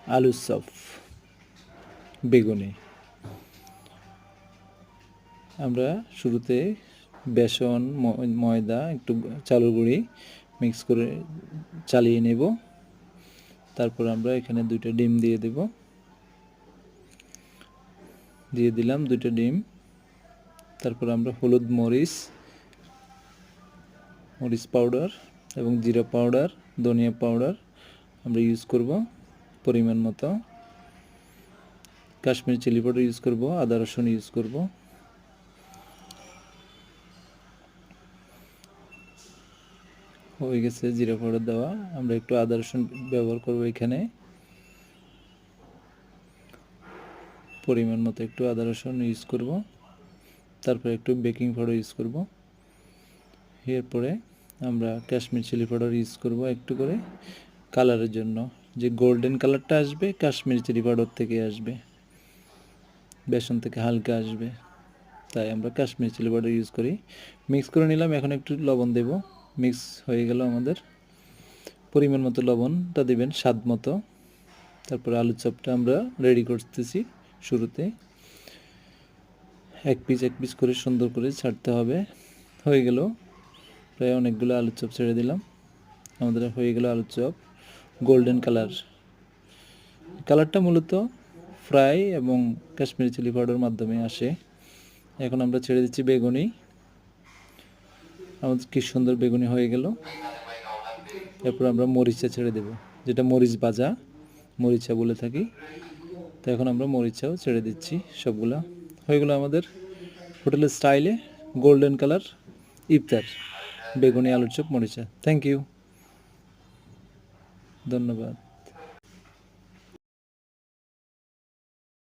আলুর চপ, বেগুনি। আমরা শুরুতে বেসন, ময়দা, একটু চালের গুঁড়ি মিক্স করে চালিয়ে নেব। তারপর আমরা এখানে 2টা ডিম দিয়ে দেব। দিয়ে দিলাম 2টা ডিম। তারপর আমরা হলুদ, মরিচ পাউডার এবং জিরা পাউডার, ধনিয়া পাউডার আমরা ইউজ করব পরিমাণ মতো। কাশ্মীরি চিলি পাউডার ইউজ করব, আদা রসুন ইউজ করব। হয়ে গেছে জিরা পাউডার দেওয়া। আমরা একটু আদা রসুন ব্যবহার করব এখানে, পরিমাণ মতো একটু আদা রসুন ইউজ করব। তারপর একটু বেকিং পাউডার ইউজ করব। এরপরে আমরা কাশ্মীরি চিলি পাউডার ইউজ করব একটু করে কালারের জন্য। যে গোল্ডেন কালারটা আসবে কাশ্মীরি চিলি পাউডার থেকে আসবে, বেসন থেকে হালকা আসবে, তাই আমরা কাশ্মীরি চিলি পাউডার ইউজ করি। মিক্স করে নিলাম। এখন একটু লবণ দেব। মিক্স হয়ে গেল আমাদের। পরিমাণ মতো লবণটা দিবেন, স্বাদ মতো। তারপর আলুর চপটা আমরা রেডি করতেছি। শুরুতে এক পিস করে সুন্দর করে ছাড়তে হবে। হয়ে গেল, প্রায় অনেকগুলো আলুর চপ ছেড়ে দিলাম। আমাদের হয়ে গেল আলুর চপ গোল্ডেন কালার। কালারটা মূলত ফ্রাই এবং কাশ্মীরি চিলি পাউডার মাধ্যমে আসে। এখন আমরা ছেড়ে দিচ্ছি বেগুনি। আমাদের কি সুন্দর বেগুনি হয়ে গেল। এরপর আমরা মরিচা ছেড়ে দেব, যেটা মরিচ ভাজা, মরিচা বলে থাকি। তো এখন আমরা মরিচাও ছেড়ে দিচ্ছি। সবগুলা হয়ে গেল আমাদের হোটেলের স্টাইলে গোল্ডেন কালার ইফতার, বেগুনি, আলুর চপ, মরিচা। থ্যাংক ইউ, ধন্যবাদ।